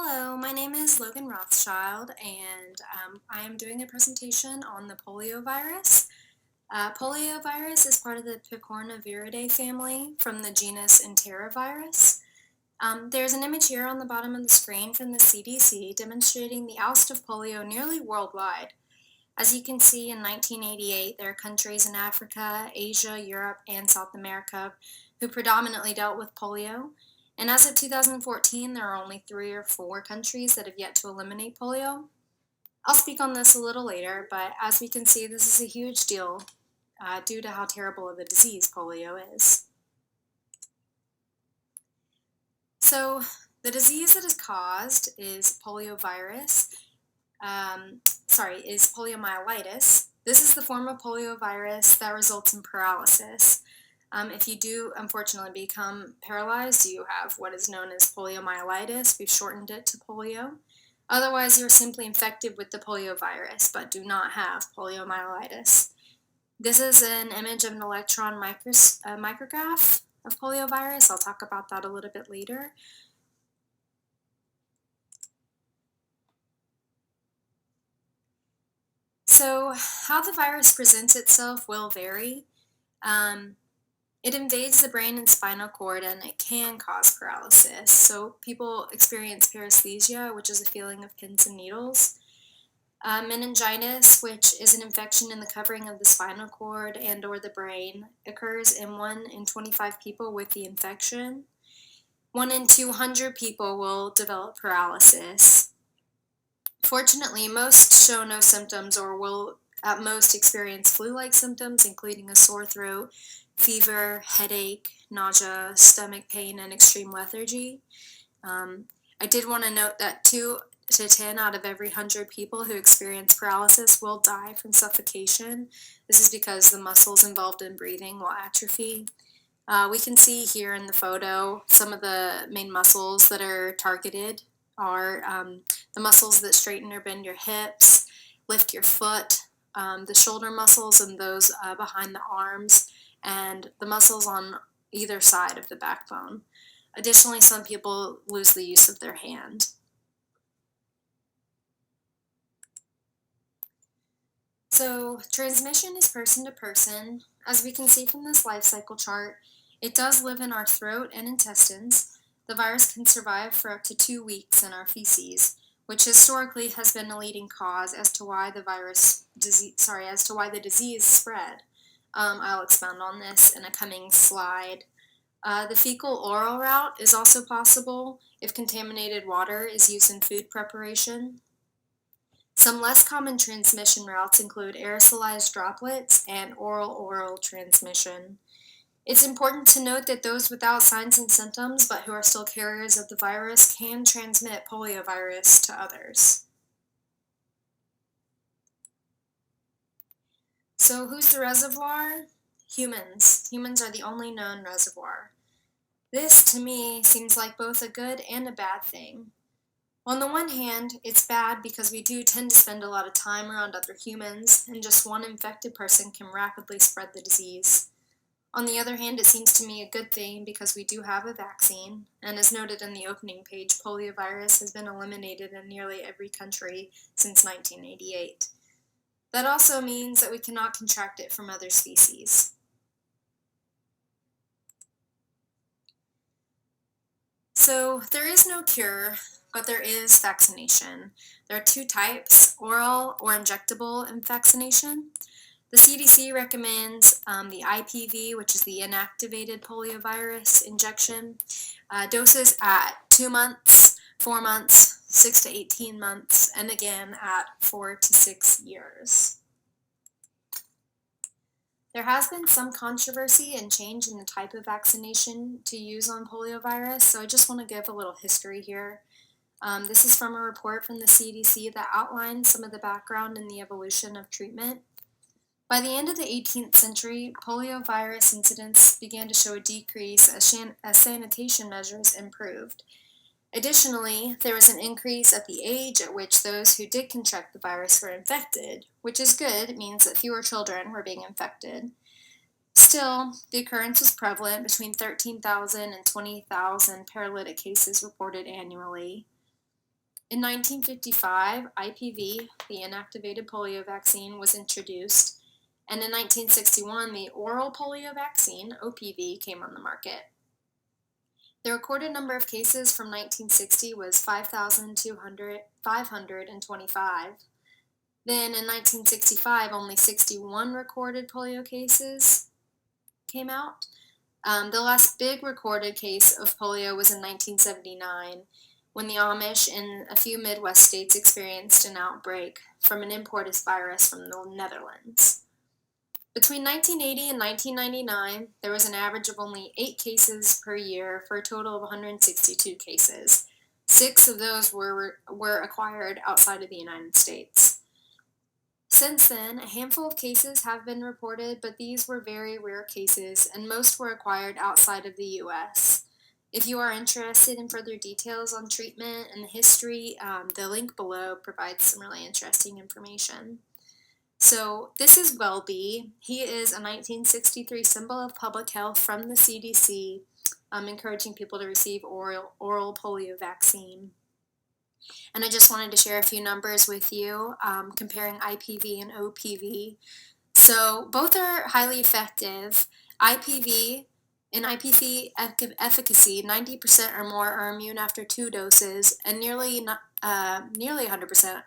Hello, my name is Logan Rothschild, and I am doing a presentation on the poliovirus. Poliovirus is part of the Picornaviridae family from the genus Enterovirus. There's an image here on the bottom of the screen from the CDC demonstrating the oust of polio nearly worldwide. As you can see, in 1988, there are countries in Africa, Asia, Europe, and South America who predominantly dealt with polio. And as of 2014, there are only 3 or 4 countries that have yet to eliminate polio. I'll speak on this a little later, but as we can see, this is a huge deal due to how terrible of a disease polio is. So the disease that is caused is is poliomyelitis. This is the form of poliovirus that results in paralysis. If you do unfortunately become paralyzed, you have what is known as poliomyelitis. We've shortened it to polio. Otherwise, you're simply infected with the poliovirus, but do not have poliomyelitis. This is an image of an electron micrograph of poliovirus. I'll talk about that a little bit later. So how the virus presents itself will vary. It invades the brain and spinal cord, and it can cause paralysis. So people experience paresthesia, which is a feeling of pins and needles. Meningitis, which is an infection in the covering of the spinal cord and or the brain, occurs in 1 in 25 people with the infection. 1 in 200 people will develop paralysis. Fortunately, most show no symptoms or will at most experience flu-like symptoms, including a sore throat, fever, headache, nausea, stomach pain, and extreme lethargy. I did want to note that 2 to 10 out of every 100 people who experience paralysis will die from suffocation. This is because the muscles involved in breathing will atrophy. We can see here in the photo some of the main muscles that are targeted are the muscles that straighten or bend your hips, lift your foot, the shoulder muscles and those behind the arms, and the muscles on either side of the backbone. Additionally, some people lose the use of their hand. So transmission is person to person. As we can see from this life cycle chart, it does live in our throat and intestines. The virus can survive for up to 2 weeks in our feces, which historically has been a leading cause as to why the disease spread. I'll expound on this in a coming slide. The fecal-oral route is also possible if contaminated water is used in food preparation. Some less common transmission routes include aerosolized droplets and oral-oral transmission. It's important to note that those without signs and symptoms but who are still carriers of the virus can transmit poliovirus to others. So who's the reservoir? Humans. Humans are the only known reservoir. This, to me, seems like both a good and a bad thing. On the one hand, it's bad because we do tend to spend a lot of time around other humans, and just one infected person can rapidly spread the disease. On the other hand, it seems to me a good thing because we do have a vaccine, and as noted in the opening page, poliovirus has been eliminated in nearly every country since 1988. That also means that we cannot contract it from other species. So there is no cure, but there is vaccination. There are 2 types, oral or injectable vaccination. The CDC recommends the IPV, which is the inactivated poliovirus injection, doses at 2 months, 4 months, 6 to 18 months, and again at 4 to 6 years. There has been some controversy and change in the type of vaccination to use on poliovirus, so I just want to give a little history here. This is from a report from the CDC that outlines some of the background and the evolution of treatment. By the end of the 18th century, poliovirus incidence began to show a decrease as sanitation measures improved. Additionally, there was an increase at the age at which those who did contract the virus were infected, which is good. It means that fewer children were being infected. Still, the occurrence was prevalent, between 13,000 and 20,000 paralytic cases reported annually. In 1955, IPV, the inactivated polio vaccine, was introduced, and in 1961, the oral polio vaccine, OPV, came on the market. The recorded number of cases from 1960 was 525. Then in 1965, only 61 recorded polio cases came out. The last big recorded case of polio was in 1979, when the Amish in a few Midwest states experienced an outbreak from an imported virus from the Netherlands. Between 1980 and 1999, there was an average of only 8 cases per year for a total of 162 cases. 6 of those were acquired outside of the United States. Since then, a handful of cases have been reported, but these were very rare cases, and most were acquired outside of the U.S. If you are interested in further details on treatment and the history, the link below provides some really interesting information. So this is Welby. He is a 1963 symbol of public health from the CDC, encouraging people to receive oral polio vaccine. And I just wanted to share a few numbers with you, comparing IPV and OPV. So both are highly effective. IPV efficacy, 90% or more are immune after 2 doses, and nearly 100%,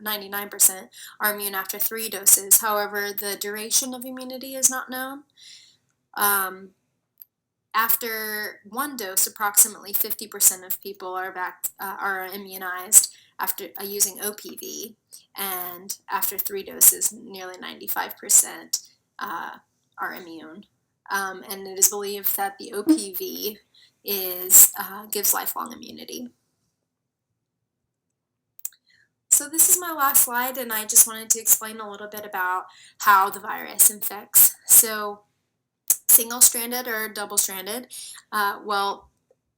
99%, are immune after 3 doses. However, the duration of immunity is not known. After 1 dose, approximately 50% of people are immunized after using OPV, and after 3 doses, nearly 95% are immune. And it is believed that the OPV gives lifelong immunity. So this is my last slide, and I just wanted to explain a little bit about how the virus infects. So single-stranded or double-stranded?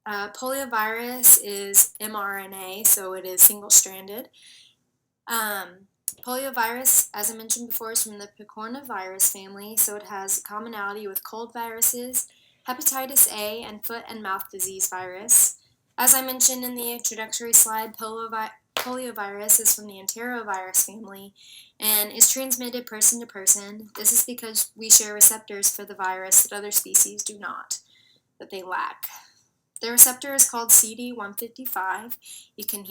Poliovirus is mRNA, so it is single-stranded. Poliovirus, as I mentioned before, is from the picornavirus family, so it has commonality with cold viruses, hepatitis A, and foot and mouth disease virus. As I mentioned in the introductory slide, poliovirus is from the enterovirus family and is transmitted person to person. This is because we share receptors for the virus that other species do not, that they lack. The receptor is called CD155. You can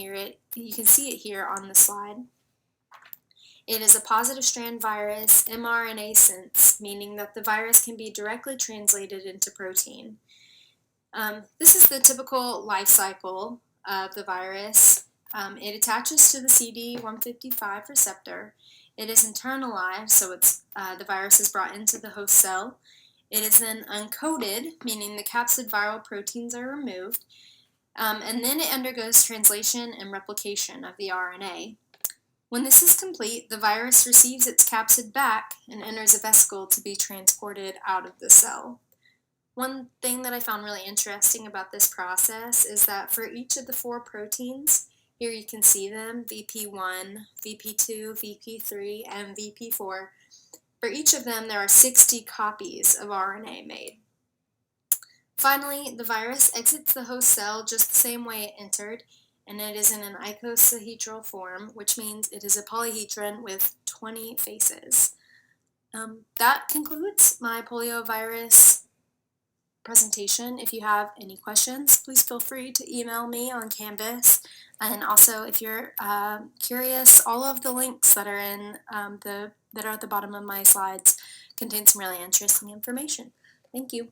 see it here on the slide. It is a positive strand virus mRNA sense, meaning that the virus can be directly translated into protein. This is the typical life cycle of the virus. It attaches to the CD155 receptor. It is internalized, so the virus is brought into the host cell. It is then uncoated, meaning the capsid viral proteins are removed, and then it undergoes translation and replication of the RNA. When this is complete, the virus receives its capsid back and enters a vesicle to be transported out of the cell. One thing that I found really interesting about this process is that for each of the 4 proteins, here you can see them, VP1, VP2, VP3, and VP4. For each of them, there are 60 copies of RNA made. Finally, the virus exits the host cell just the same way it entered, and it is in an icosahedral form, which means it is a polyhedron with 20 faces. That concludes my poliovirus presentation. If you have any questions, please feel free to email me on Canvas. And also, if you're curious, all of the links that are at the bottom of my slides contain some really interesting information. Thank you.